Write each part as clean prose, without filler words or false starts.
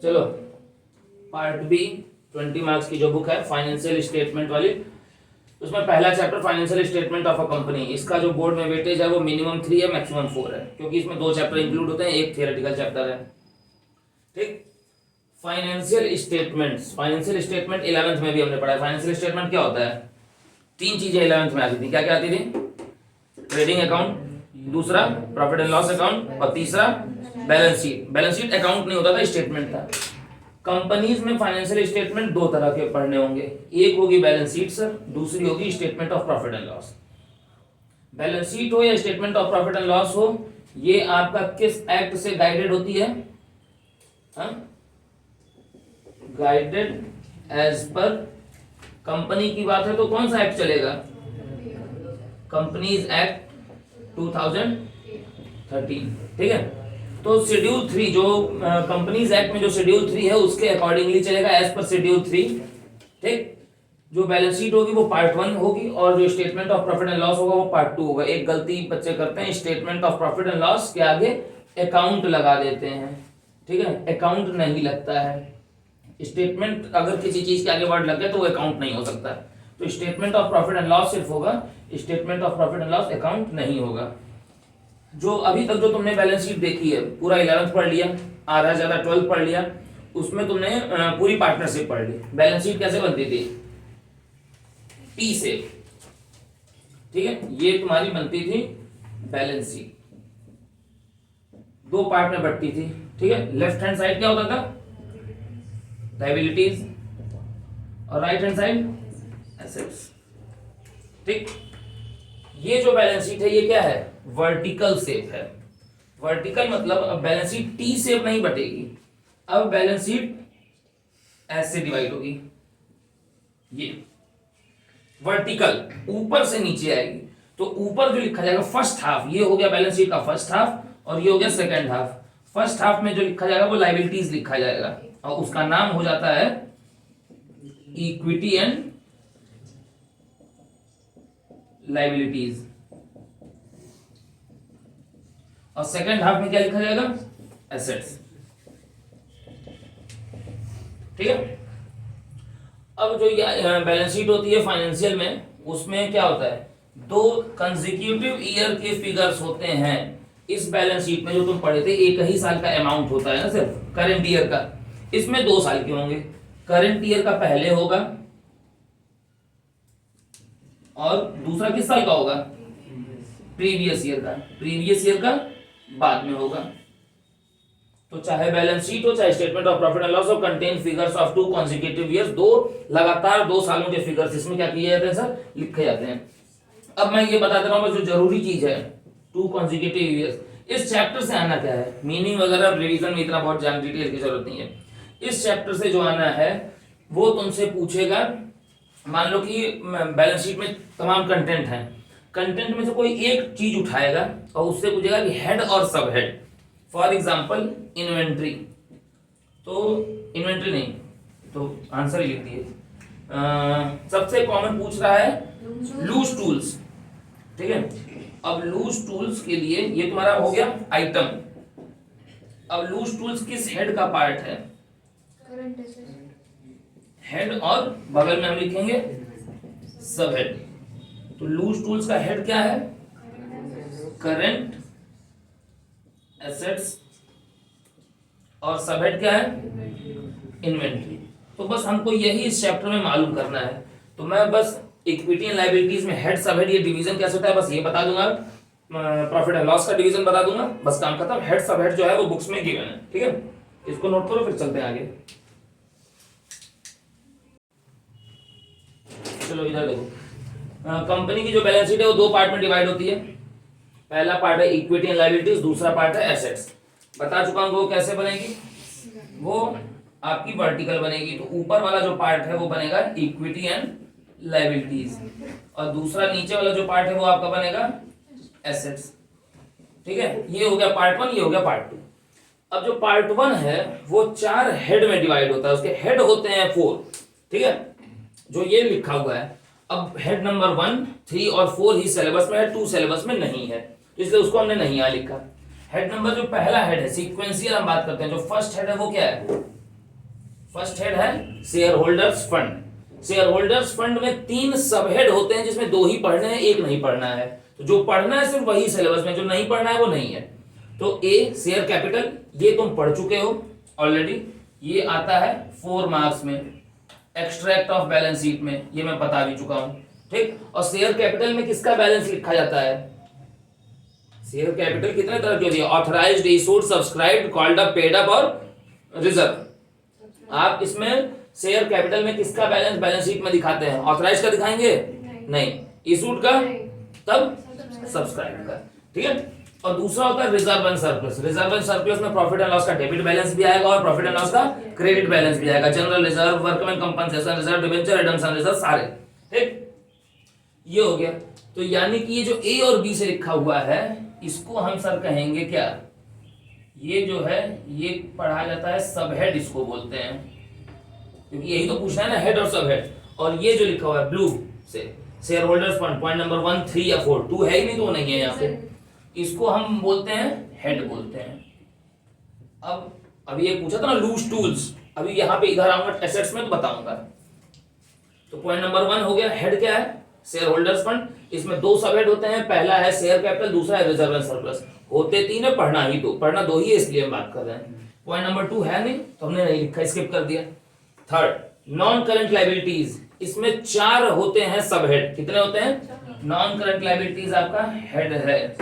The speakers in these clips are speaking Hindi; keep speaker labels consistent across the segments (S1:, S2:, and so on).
S1: चलो पार्ट बी 20 मार्क्स की जो बुक है फाइनेंशियल स्टेटमेंट वाली, उसमें पहला chapter financial statement of a company. इसका जो बोर्ड में वेटेज है वो मिनिमम 3 है, मैक्सिमम 4 है, क्योंकि इसमें 2 चैप्टर इंक्लूड होते हैं, एक थियोरेटिकल चैप्टर है। ठीक। Financial statements, financial statement 11th में भी हमने पढ़ा है। फाइनेंशियल स्टेटमेंट क्या होता है? 3 चीजें 11th में आती थी। क्या क्या आती थी? ट्रेडिंग अकाउंट, दूसरा प्रॉफिट एंड लॉस अकाउंट, और तीसरा balance sheet. Balance sheet account नहीं होता था, स्टेटमेंट था। कंपनीज में फाइनेंशियल स्टेटमेंट 2 तरह के पढ़ने होंगे, एक होगी बैलेंस शीट सर, दूसरी होगी statement of profit and loss. Balance sheet हो या statement of profit and loss हो, ये आपका किस एक्ट से गाइडेड होती है? गाइडेड एज पर, कंपनी की बात है तो कौन सा एक्ट चलेगा? Companies act 2013। ठीक है, तो शेड्यूल 3 जो कंपनीज एक्ट में जो शेड्यूल 3 है उसके अकॉर्डिंगली चलेगा, एज पर शेड्यूल 3। ठीक। जो बैलेंस शीट होगी वो पार्ट 1 होगी, और जो statement of profit and loss होगा वो पार्ट 2 होगा। एक गलती बच्चे करते हैं, statement of profit and loss के आगे अकाउंट लगा देते हैं। ठीक है, अकाउंट नहीं लगता है। स्टेटमेंट अगर किसी चीज के आगे वर्ड लग गया तो वो अकाउंट नहीं हो सकता। तो statement of profit and loss सिर्फ होगा, statement of profit and loss account नहीं होगा। जो अभी तक जो तुमने बैलेंस शीट देखी है, पूरा 11th पढ़ लिया, आधा ज्यादा 12th पढ़ लिया, उसमें तुमने पूरी पार्टनरशिप पढ़ ली। बैलेंस शीट कैसे बनती थी? टी से। ठीक है, ये तुम्हारी बनती थी बैलेंस शीट, 2 पार्ट में बंटती थी। ठीक है, लेफ्ट हैंड साइड क्या होता था? लायबिलिटीज, और राइट हैंड साइड एसेट्स। ठीक। ये जो बैलेंस शीट है ये क्या है? वर्टिकल शेप है। वर्टिकल मतलब अब बैलेंस शीट टी शेप नहीं बटेगी, अब बैलेंस शीट ऐसे डिवाइड होगी। ये वर्टिकल ऊपर से नीचे आएगी, तो ऊपर जो लिखा जाएगा फर्स्ट हाफ, ये हो गया बैलेंस शीट का फर्स्ट हाफ, और ये हो गया सेकंड हाफ। फर्स्ट हाफ में जो लिखा जाएगा वो लायबिलिटीज लिखा जाएगा, और उसका नाम हो जाता है इक्विटी एंड लायबिलिटीज। और सेकंड हाफ में क्या लिखा जाएगा? एसेट्स। ठीक है। अब जो बैलेंस शीट होती है फाइनेंशियल में, उसमें क्या होता है? 2 कंसेक्यूटिव ईयर के फिगर्स होते हैं। इस बैलेंस शीट में जो तुम पढ़े थे, एक ही साल का अमाउंट होता है ना, सिर्फ करंट ईयर का। इसमें 2 साल के होंगे। करंट ईयर का पहले होगा और दूसरा किस साल का होगा? प्रीवियस ईयर का। प्रीवियस ईयर का बाद में होगा। तो चाहे बैलेंस शीट हो चाहे statement of profit and loss हो, contain figures of 2 consecutive years, 2 लगातार 2 सालों के फिगर्स इसमें क्या किए जाते हैं सर? लिखे जाते हैं। अब मैं ये बता दे रहा हूं जो जरूरी चीज है, 2 कॉन्सेक्यूटिव ईयर्स। इस चैप्टर से आना क्या है? मीनिंग वगैरह रिवीजन में इतना बहुत जान डिटेल की जरूरत नहीं है। इस चैप्टर से जो आना है वो तुमसे पूछेगा, मान लो कि बैलेंस शीट में तमाम कंटेंट है, कंटेंट में से कोई एक चीज उठाएगा और उससे पूछेगा कि हेड और सब हेड। फॉर एग्जांपल इन्वेंट्री, तो इन्वेंट्री नहीं तो आंसर ही लिख दिए। सबसे कॉमन पूछ रहा है लूज टूल्स। ठीक है, अब लूज टूल्स के लिए ये तुम्हारा हो गया आइटम। अब लूज टूल्स किस हेड का पार्ट है? हेड, और बगल में हम लिखेंगे सब हेड। तो लूज टूल्स का हेड क्या है? करंट एसेट्स, और सब हेड क्या है? इन्वेंट्री। तो बस हमको यही इस चैप्टर में मालूम करना है। तो मैं बस इक्विटी एंड लायबिलिटीज में हेड सब हेड ये डिवीजन कैसे होता है बस ये बता दूंगा, प्रॉफिट एंड लॉस का डिवीजन बता दूंगा, बस काम खत्म। हेड सब हेड जो है वो बुक्स में गिवन है। ठीक है, इसको नोट करो, फिर चलते हैं आगे। चलो इधर देखो, कंपनी की जो बैलेंस शीट है वो 2 पार्ट में डिवाइड होती है। पहला पार्ट है इक्विटी एंड लायबिलिटीज, दूसरा पार्ट है एसेट्स। बता चुका हूं वो कैसे बनेगी। वो आपकी वर्टिकल बनेगी, तो ऊपर वाला जो पार्ट है वो बनेगा इक्विटी एंड लायबिलिटीज, और दूसरा नीचे वाला जो पार्ट है वो आपका बनेगा एसेट्स। ठीक है, ये हो गया पार्ट 1, ये हो गया पार्ट 2। अब जो पार्ट 1 है वो 4 हेड में डिवाइड होता है, उसके हेड होते हैं 4। ठीक है, जो ये लिखा हुआ है। अब हेड नंबर 1, 3 और 4 ही सिलेबस में है, 2 सिलेबस में नहीं है, तो इसलिए उसको हमने नहीं यहाँ लिखा। हेड नंबर जो पहला हेड है सीक्वेंशियल हम बात करते हैं, जो फर्स्ट हेड है वो क्या है? फर्स्ट हेड है share holders fund. Share holders fund में 3 सब हेड होते हैं, जिसमें 2 ही पढ़ने हैं, 1 नहीं पढ़ना है। तो जो पढ़ना है सिर्फ वही सिलेबस में, जो नहीं पढ़ना है वो नहीं है। तो ए शेयर कैपिटल, ये तुम पढ़ चुके हो ऑलरेडी, ये आता है 4 मार्क्स में। एक्सट्रैक्ट ऑफ बैलेंस शीट में ये मैं बता भी चुका हूं, ठीक। और शेयर कैपिटल में किसका बैलेंस लिखा जाता है? शेयर कैपिटल कितने तरह की होती है? Authorised, issued, subscribed, called up, paid up और रिजर्व। आप इसमें शेयर कैपिटल में किसका बैलेंस बैलेंस शीट में दिखाते हैं? ऑथराइज का दिखाएंगे? नहीं। इशूड का? तब सब्सक्राइब का, ठीक है। और दूसरा होता है reserve and surplus. Reserve and surplus में प्रॉफिट एंड लॉस का डेबिट बैलेंस भी आएगा और प्रॉफिट एंड लॉस का क्रेडिट बैलेंस भी आएगा। General reserve, workman compensation reserve, debenture redemption reserve, सारे, ठीक। ये हो गया। तो यानी कि ये जो ए और बी से लिखा हुआ है, इसको हम सर कहेंगे क्या? ये जो है ये पढ़ा जाता है सब हेड, इसको बोलते हैं, क्योंकि यही तो पूछना है ना, हेड और सब हेड। और ये जो लिखा हुआ है ब्लू से share holders fund, point number 1, 3 या 4, 2 है ही नहीं तो नहीं है यहाँ पे, इसको हम बोलते हैं हेड बोलते हैं। अब अभी ये पूछा था ना लूज टूल्स, अभी यहाँ पे इधर आऊंगा एसेट्स में तो बताऊंगा। तो पॉइंट नंबर 1 हो गया, हेड क्या है? Share holders fund. इसमें 2 सब हेड होते हैं, पहला है शेयर कैपिटल, दूसरा है रिजर्व एंड सरप्लस। होते 3 है, पढ़ना 2 ही है, इसलिए हम बात कर रहे हैं। पॉइंट नंबर 2 है नहीं तो हमने नहीं लिखा, स्किप कर दिया। Third, non current liabilities. इसमें 4 होते हैं सब हेड। कितने होते हैं? नॉन करंट लायबिलिटीज आपका हेड है,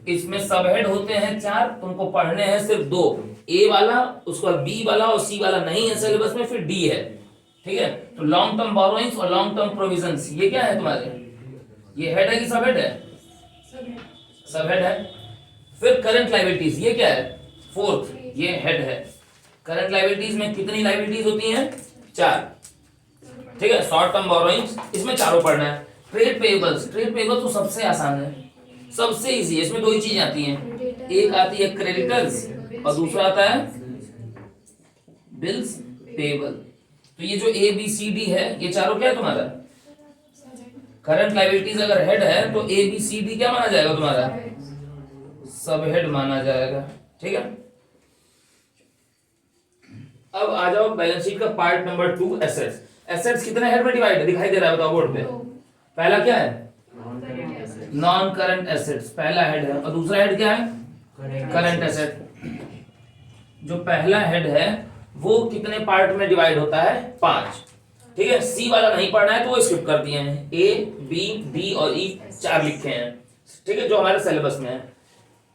S1: इसमें सब हेड होते हैं 4, तुमको पढ़ने हैं सिर्फ 2, ए वाला, उसके बाद बी वाला और सी वाला नहीं है सिलेबस में, फिर डी है, ठीक है। तो लॉन्ग टर्म बोरोइंग्स और लॉन्ग टर्म प्रोविजंस, ये क्या है तुम्हारे? ये हेड है कि सब हेड है? सब हेड है। फिर करंट लायबिलिटीज, ये क्या है? फोर्थ, ये हेड है। करंट लायबिलिटीज में कितनी लायबिलिटीज होती हैं? 4, ठीक है। शॉर्ट टर्म बोरोइंग्स, इसमें चारों पढ़ना है। ट्रेड पेएबल्स, ट्रेड पेएबल्स तो सबसे आसान है, सबसे इजी है। इसमें 2 ही चीजें आती हैं, एक आती है क्रेडिटर्स और दूसरा आता है बिल्स पेएबल। तो ये जो ए बी सी डी है, ये चारों क्या है तुम्हारा? करंट लायबिलिटीज अगर हेड है तो ए बी सी डी क्या माना जाएगा तुम्हारा? सब हेड माना जाएगा, ठीक है। अब आ जाओ बैलेंस शीट का पार्ट नंबर 2, एसेट्स। एसेट्स कितने हेड में डिवाइड है? दिखाई दे रहा है, बताओ बोर्ड पे। पहला क्या है? नॉन करंट एसेट्स, पहला हेड है। और दूसरा हेड क्या है? Current asset. जो पहला हेड है वो कितने पार्ट में डिवाइड होता है? 5, ठीक है। सी वाला नहीं पढ़ना है तो वो स्किप कर दिए हैं। ए बी डी और ई 4 लिखे हैं, ठीक है, जो हमारे सिलेबस में है।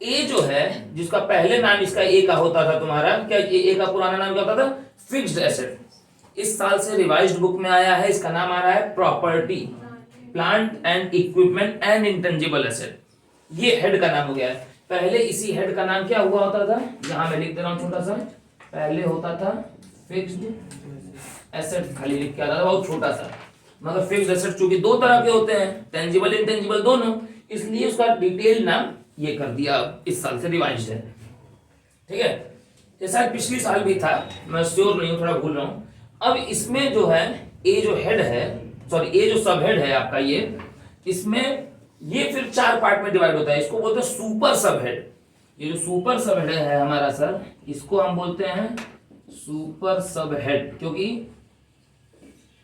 S1: ए जो है, जिसका पहले नाम इसका ए का होता था तुम्हारा, क्या ए का पुराना नाम क्या होता था? Fixed asset. इस साल से रिवाइज्ड बुक में आया है, इसका नाम आ रहा है property, plant and equipment and intangible asset. ये हेड का नाम हो गया है। पहले इसी हेड का नाम क्या हुआ होता था? यहां मैं लिख दे रहा हूं छोटा सा, पहले होता था फिक्स्ड एसेट, खाली लिख के आता था बहुत छोटा सा। मगर फिक्स्ड एसेट चूंकि 2 तरह के होते हैं, टेंजिबल इंटेंजिबल दोनों, इसलिए उसका डिटेल नाम ये कर दिया, इस साल से रिवाइज्ड है, ठीक है। ये शायद पिछली साल भी था, मैं श्योर नहीं हूं, थोड़ा भूल रहा हूं। अब इसमें जो है ए जो हेड है, सॉरी ए जो सब हेड है आपका, ये इसमें ये फिर 4 पार्ट में डिवाइड होता है। इसको बोलते हैं सुपर सब हेड। ये जो सुपर सब हेड है हमारा सर, इसको हम बोलते हैं सुपर सब हेड, क्योंकि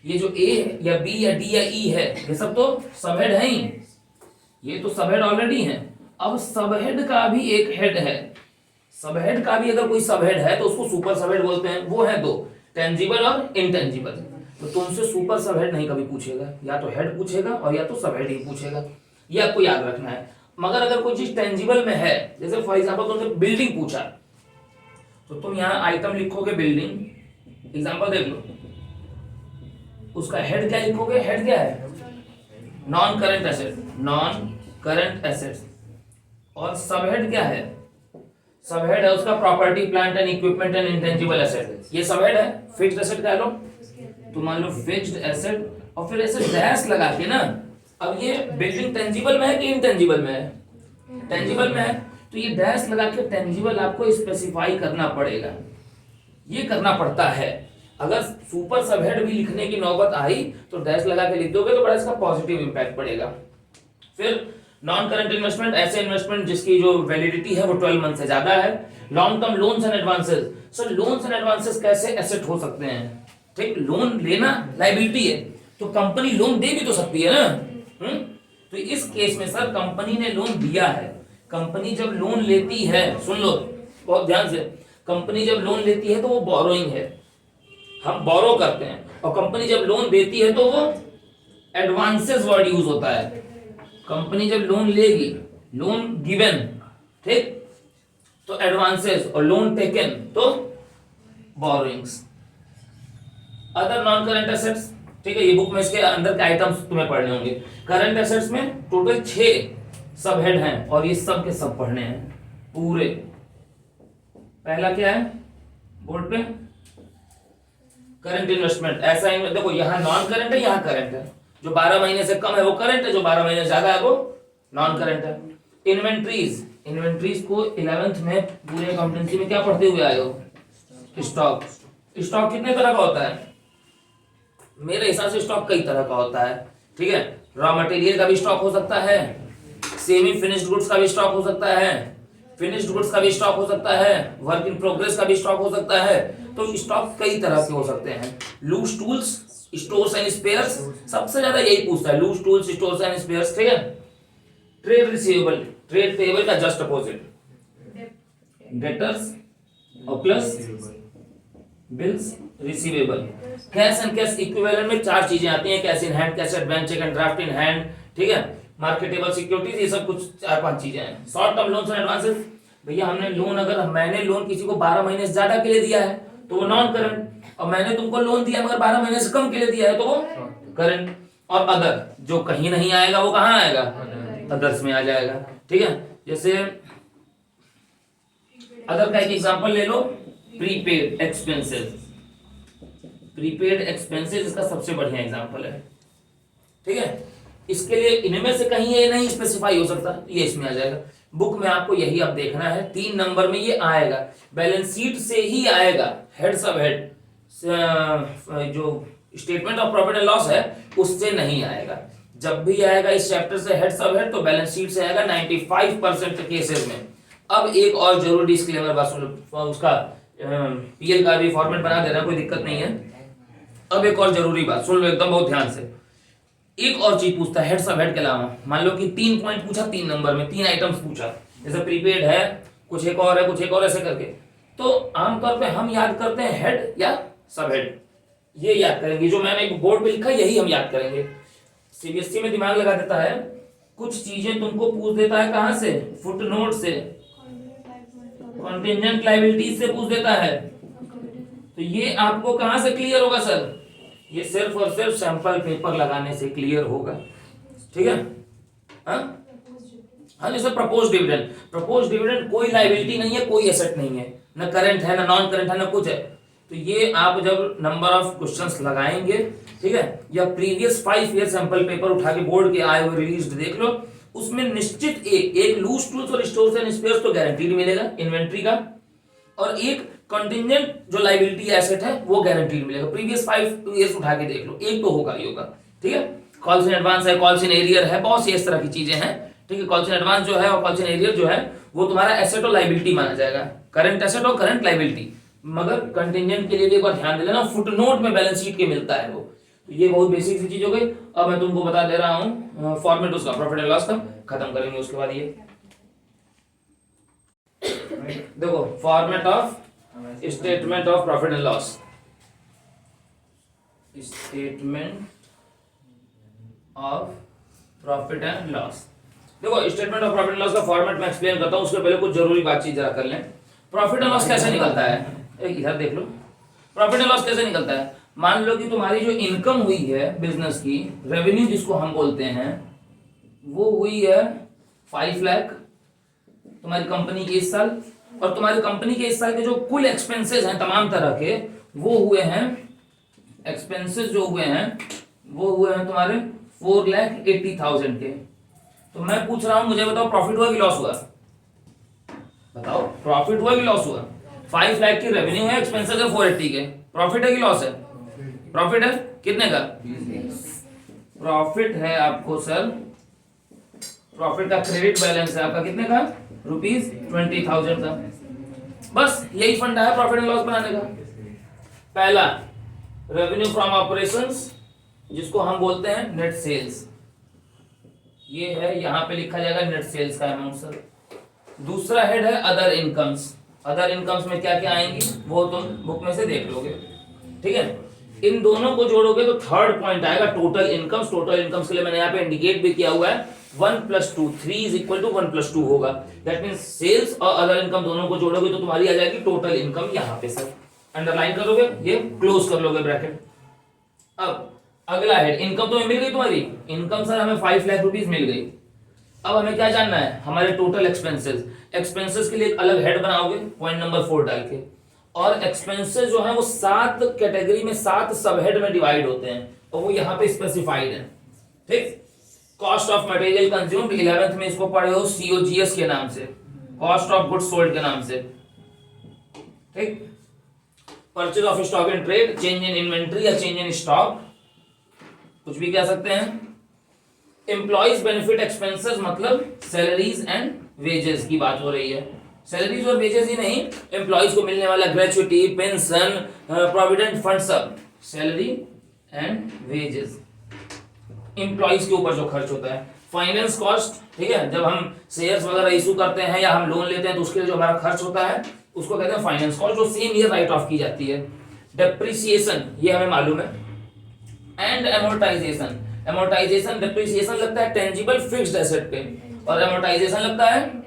S1: ये जो ए या बी या डी या ई है, ये सब तो सब हेड है ही, ये तो सब हेड ऑलरेडी है। अब सब हेड का भी एक हेड है, सब हेड का भी अगर कोई सब हेड है तो उसको सुपर सब हेड बोलते हैं। वो है 2, टेंजिबल और इंटेंजिबल। तो तुमसे सुपर सब हेड नहीं कभी पूछेगा, या तो हेड पूछेगा और या तो सब हेड ही पूछेगा, ये आपको याद रखना है। मगर अगर कोई चीज टेंजिबल में है, जैसे फॉर एग्जांपल तुमसे बिल्डिंग पूछा, तो तुम यहाँ आइटम लिखोगे बिल्डिंग, एग्जांपल देख लो, उसका हेड क्या लिखोगे? हेड क्या है? Non current asset, non current assets. और सब हेड क्या है? सब हेड है उसका property, plant and equipment and intangible asset. ये सब हेड है। फिक्स्ड एसेट कह लो तो मान लो फिक्स्ड एसेट, और फिर ऐसे डैश लगा के ना, अब ये बिल्डिंग टेंजिबल में है कि इंटेंजिबल में है? टेंजिबल में है, तो ये डैश लगा के टेंजिबल आपको स्पेसिफाई करना पड़ेगा, ये करना पड़ता है। अगर सुपर सबहेड भी लिखने की नौबत आई तो डैश लगा के लिख दोगे तो बड़ा इसका पॉजिटिव इंपैक्ट पड़ेगा। फिर नॉन करंट इन्वेस्टमेंट ऐसे इन्वेस्टमेंट जिसकी जो वैलिडिटी है वो 12 मंथ से ज्यादा है। Long term loans and advances, sir loans and advances कैसे एसेट हो सकते हैं? ठीक, लोन लेना लायबिलिटी है तो कंपनी लोन दे भी तो सकती है ना। तो इस केस में सर कंपनी ने लोन दिया है। कंपनी जब लोन लेती है, सुन लो बहुत ध्यान से, कंपनी जब लोन लेती है तो वो बोरोइंग है, हम बोरो करते हैं, और कंपनी जब लोन देती है तो वो एडवांसेस वर्ड यूज होता है। कंपनी जब लोन लेगी, लोन गिवन, ठीक, तो एडवांसेस, और लोन टेकन तो borrowings. Other non current assets, ठीक है, ये बुक में इसके अंदर के आइटम्स तुम्हें पढ़ने होंगे। करंट एसेट्स में टोटल 6 सब हेड हैं और ये सब के सब पढ़ने हैं पूरे। पहला क्या है बोर्ड पे? Current investment. ऐसा देखो, यहाँ नॉन करंट है, यहाँ करंट है। जो 12 महीने से कम है वो करंट है, जो 12 महीने से ज्यादा है वो नॉन करंट है। इन्वेंट्रीज, इन्वेंट्रीज को 11th में पूरे अकाउंटेंसी में क्या पढ़ते हुए आए हो? स्टॉक। स्टॉक कितने तरह का होता है? मेरे हिसाब से स्टॉक कई तरह का होता है, ठीक है। रॉ मटेरियल का भी स्टॉक हो सकता है, सेमी फिनिश्ड गुड्स का भी स्टॉक हो सकता है, फिनिश्ड गुड्स का भी स्टॉक हो सकता है, वर्क इन प्रोग्रेस का भी स्टॉक हो सकता है। तो स्टॉक कई तरह के हो सकते हैं। Loose tools, stores and spares, सबसे ज्यादा यही पूछता है, loose tools, stores and spares, ठीक है। ट्रेड रिसीवेबल, ट्रेड पेएबल का जस्ट अपोजिट, डेटर्स और plus bills receivable. Cash and cash equivalent में 4 चीजें आती हैं, cash in hand, cash advance, cheque and draft in hand, ठीक है, मार्केटेबल सिक्योरिटीज, ये सब कुछ 4-5 चीजें हैं। Short term loans and advances, भैया हमने लोन, अगर मैंने लोन किसी को 12 महीने से ज्यादा के लिए दिया है तो वो नॉन करंट, और मैंने तुमको लोन दिया मगर 12 महीने से कम के लिए दिया है तो वो करंट। और अदर जो कहीं नहीं आएगा वो कहाँ आएगा? अदर्स में आ जाएगा, ठीक है। जैसे अदर का एक एग्जांपल ले लो, प्रीपेड एक्सपेंसेस। प्रीपेड एक्सपेंसेस इसका सबसे बढ़िया एग्जांपल है, ठीक है। इसके लिए इनमें से कहीं ये नहीं स्पेसिफाई हो सकता, ये इसमें आ जाएगा। बुक में आपको यही अब देखना है, 3 नंबर में ये आएगा, बैलेंस शीट से ही आएगा। हेड सब हेड जो statement of profit and loss है उससे नहीं आएगा। जब भी आएगा इस चैप्टर से हेड सब हेड तो बैलेंस शीट से आएगा 95% केसेस में। अब एक और जरूरी डिस्क्लेमर, बस उसका पीएल का भी फॉर्मेट बना देना, कोई दिक्कत नहीं है। अब एक और जरूरी बात सुन लो एकदम बहुत ध्यान से। एक और चीज पूछता है हेड सब हेड के अलावा, मान लो कि 3 पॉइंट पूछा, 3 नंबर में 3 आइटम्स पूछा, जैसे प्रीपेड है, कुछ एक और है, कुछ एक और, ऐसे करके। तो आमतौर पे हम याद करते हैं हेड या सब हेड, ये याद करेंगे। जो मैंने बोर्ड पे लिखा यही हम याद करेंगे। सीबीएसई में दिमाग लगा देता है, कुछ चीजें तुमको पूछ देता है कहां से? फुटनोट से, कॉन्टिजेंट लायबिलिटीज से पूछ देता है। तो ये आपको कहां से क्लियर होगा सर? ये सिर्फ और सिर्फ सैंपल पेपर लगाने से क्लियर होगा, ठीक है। हाँ जैसे प्रपोज डिविडेंड, प्रपोज डिविडेंड कोई लायबिलिटी नहीं है, कोई एसेट नहीं है, ना करंट है, ना नॉन करंट है, ना कुछ है। तो ये आप जब नंबर ऑफ क्वेश्चंस लगाएंगे, ठीक है, या प्रीवियस 5 ईयर सैंपल पेपर उठा के बोर्ड के आए हुए रिलीज देख लो, उसमें निश्चित एक लूज टूल्स और स्टोर्स एंड स्पेयर्स तो गारंटीड मिलेगा इन्वेंट्री का, और एक कंटिजेंट जो लायबिलिटी एसेट है वो गारंटीड मिलेगा। प्रीवियस 5 ईयर्स उठा के देख लो, एक तो होगा ही होगा, ठीक है। कॉल्स इन एडवांस है, कॉल्स इन एरियर है, बहुत सी इस तरह की चीजें हैं, ठीक है। कॉल्स इन एडवांस जो है और कॉल्स इन एरियर जो है वो तुम्हारा एसेट और लायबिलिटी माना जाएगा, करंट एसेट और करंट लायबिलिटी। मगर कंटिजेंट के लिए भी एक बार ध्यान दे लेना, फुटनोट में बैलेंस शीट के मिलता है वो। तो ये बहुत बेसिक सी चीज हो गई। अब मैं तुमको बता दे रहा हूँ फॉर्मेट उसका, प्रॉफिट एंड लॉस का खत्म करेंगे उसके बाद। ये देखो format of statement of profit and loss, statement of profit and loss. देखो statement of profit and loss का फॉर्मेट मैं एक्सप्लेन करता हूं, उसके पहले कुछ जरूरी बातचीत जरा कर लें। प्रॉफिट एंड लॉस कैसे निकलता है, इधर देख लो। प्रॉफिट एंड लॉस कैसे निकलता है? मान लो कि तुम्हारी जो इनकम हुई है बिजनेस की, रेवेन्यू जिसको हम बोलते हैं, वो हुई है 5 लाख तुम्हारी कंपनी के इस साल, और तुम्हारी कंपनी के इस साल के जो कुल एक्सपेंसेस हैं तमाम तरह के, वो हुए हैं, एक्सपेंसेस जो हुए हैं वो हुए हैं तुम्हारे 4,80,000 के। तो मैं पूछ रहा हूं, मुझे बताओ प्रॉफिट हुआ कि लॉस हुआ? बताओ प्रॉफिट हुआ कि लॉस हुआ? 5 लाख की रेवेन्यू है, एक्सपेंसेस है 480 के, प्रॉफिट है कि लॉस है? प्रॉफिट है। कितने का? प्रॉफिट है आपको सर प्रॉफिट का क्रेडिट बैलेंस है आपका कितने का, ₹20,000 का। बस यही फंडा है प्रॉफिट एंड लॉस बनाने का। पहला रेवेन्यू फ्रॉम ऑपरेशंस, जिसको हम बोलते हैं नेट सेल्स, ये है, यहां पे लिखा जाएगा नेट सेल्स का अमाउंट सर। दूसरा हेड है अदर इनकम्स। अदर इनकम्स में क्या क्या आएंगी वो तुम बुक में से देख लोगे, ठीक है। इन दोनों को जोड़ोगे तो थर्ड पॉइंट आएगा टोटल इनकम्स। टोटल इनकम्स के लिए मैंने यहाँ पे इंडिकेट भी किया हुआ है 1 + 2, 3 = 1 + 2 होगा। दैट मींस सेल्स और अदर इनकम दोनों को जोड़ोगे तो तुम्हारी आ जाएगी टोटल इनकम। यहाँ पे सर अंडरलाइन करोगे, ये क्लोज कर लोगे ब्रैकेट। अब अगला हेड इनकम तो मिल गई तुम्हारी, इनकम सर हमें 5 लाख रुपीस मिल गई। अब हमें क्या जानना है, हमारे टोटल एक्सपेंसेस। एक्सपेंसेस के लिए एक अलग हेड बनाओगे पॉइंट नंबर 4 डाल के, और एक्सपेंसेस जो है वो 7 कैटेगरी में 7 सब हेड में डिवाइड होते हैं और वो यहाँ पे स्पेसिफाइड है, ठीक। Cost of material consumed 11th में इसको पढ़े हो COGS के नाम से, कॉस्ट ऑफ गुड्स सोल्ड के नाम से, ठीक। Purchase of stock in trade, change in inventory या चेंज इन स्टॉक, कुछ भी कह सकते हैं। एम्प्लॉइज बेनिफिट एक्सपेंसेस मतलब सैलरीज एंड वेजेस की बात हो रही है। सैलरीज और वेजेस ही नहीं, एम्प्लॉइज को मिलने वाला ग्रेचुइटी, पेंशन, प्रोविडेंट फंड, सब सैलरी एंड वेजेस, एम्प्लॉइज के ऊपर जो खर्च होता है। फाइनेंस कॉस्ट, ठीक है, जब हम शेयर्स वगैरह इशू करते हैं या हम लोन लेते हैं तो उसके लिए जो हमारा खर्च होता है उसको कहते हैं फाइनेंस कॉस्ट, जो सेम ईयर राइट ऑफ की जाती है। डेप्रिसिएशन, ये हमें मालूम है। एंड एमोर्टाइजेशन, एमोर्टाइजेशन डेप्रिसिएशन लगता है टेंजिबल फिक्स्ड एसेट पे और एमोर्टाइजेशन लगता है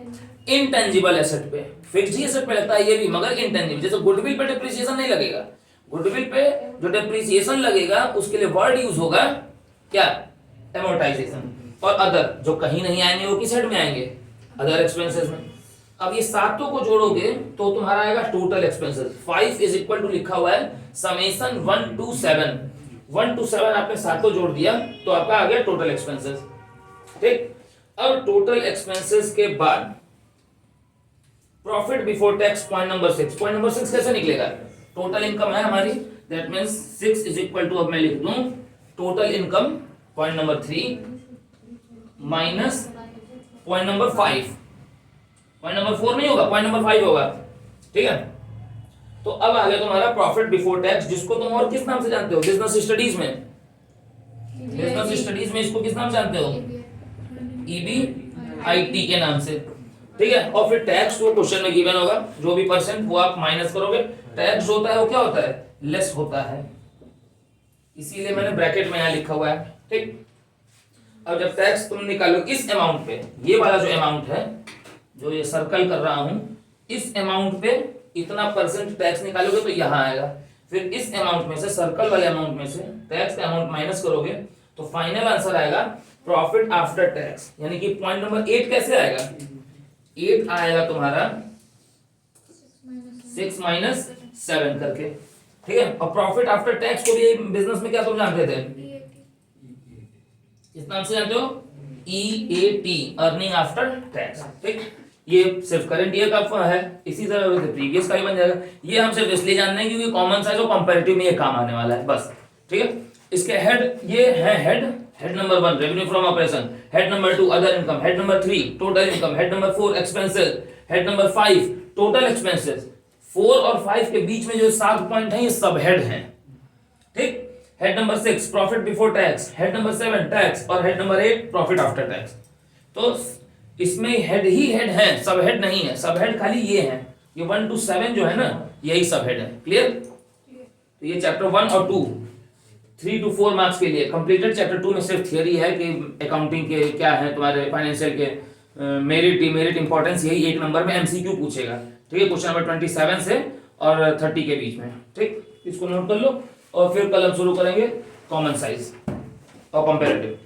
S1: इनटेंजिबल एसेट पे। फिक्स्ड ही एसेट पे लगता है ये भी, मगर इनटेंजिबल। जैसे गुडविल पे डेप्रिसिएशन नहीं लगेगा, गुडविल पे जो डेप्रिसिएशन लगेगा उसके लिए वर्ड यूज होगा क्या, एमोर्टाइजेशन। और अदर जो कहीं नहीं आएंगे वो किस हेड में आएंगे, अदर एक्सपेंसेस में। अब ये सातों को जोड़ोगे तो तुम्हारा आएगा टोटल एक्सपेंसेस। 5 = लिखा हुआ है समेशन 1 to 7, 1 to 7 आपने सातों जोड़ दिया तो आपका आ गया टोटल एक्सपेंसेस, ठीक। अब टोटल एक्सपेंसेस के बाद profit before tax point number 6। Point number 6 कैसे निकलेगा, टोटल इनकम है हमारी, दैट मींस 6 = अब मैं लिख दूं total income point number 3 minus point number 5। Point number 4 नहीं होगा, पॉइंट नंबर 5 होगा, ठीक है। तो अब आ गया तुम्हारा प्रॉफिट बिफोर टैक्स, जिसको तुम और किस नाम से जानते हो बिजनेस स्टडीज में, बिजनेस स्टडीज में इसको किस नाम से जानते हो, EBIT के नाम से, ठीक है। और फिर टैक्स वो क्वेश्चन में गिवन होगा, जो भी परसेंट वो आप माइनस करोगे। टैक्स होता है वो क्या होता है, लेस होता है, इसीलिए मैंने ब्रैकेट में यहां लिखा हुआ है, ठीक। अब जब टैक्स तुम निकालो इस अमाउंट पे, ये वाला जो अमाउंट है जो ये सर्कल कर रहा हूं, इस अमाउंट पे इतना परसेंट टैक्स निकालोगे तो यहां आएगा। फिर इस अमाउंट में से, सर्कल वाले अमाउंट में से टैक्स का अमाउंट माइनस करोगे तो फाइनल आंसर आएगा प्रॉफिट आफ्टर टैक्स। यानी कि पॉइंट नंबर 8 कैसे आएगा, 8 आएगा तुम्हारा 6 - 7 करके, ठीक है। और प्रॉफिट आफ्टर टैक्स को भी बिजनेस में क्या तुम जानते थे, इस नाम से जानते हो, EAT, अर्निंग आफ्टर टैक्स, ठीक। ये सिर्फ करंट ईयर का है, इसी तरह प्रीवियस का ही बन जाएगा। ये हम सिर्फ इसलिए जानते हैं क्योंकि कॉमन सा है, जो कंपैरेटिव में ये काम आने वाला है, बस, ठीक है। इसके हेड ये है, head number 1 revenue from operation, head number 2 other income, head number 3 total income, head number 4 expenses, head number 5 total expenses. 4 और 5 के बीच में जो 7 पॉइंट है ये सब हेड हैं, ठीक। Head number 6 profit before tax, head number 7 tax और head number 8 profit after tax. तो इसमें हेड ही हेड है, सब हेड नहीं है, सब हेड खाली ये है, ये 1 to 7 जो है ना यही सब हेड है, क्लियर। तो ये चैप्टर 1 और 2 3 to 4 मार्क्स के लिए कंप्लीटेड। चैप्टर 2 में सिर्फ थियरी है कि अकाउंटिंग के क्या है, तुम्हारे फाइनेंशियल के मेरिट इंपॉर्टेंस, यही 1 नंबर में MCQ पूछेगा, ठीक है, क्वेश्चन नंबर 27 से और 30 के बीच में, ठीक। इसको नोट कर लो और फिर कल हम शुरू करेंगे कॉमन साइज और कंपैरेटिव।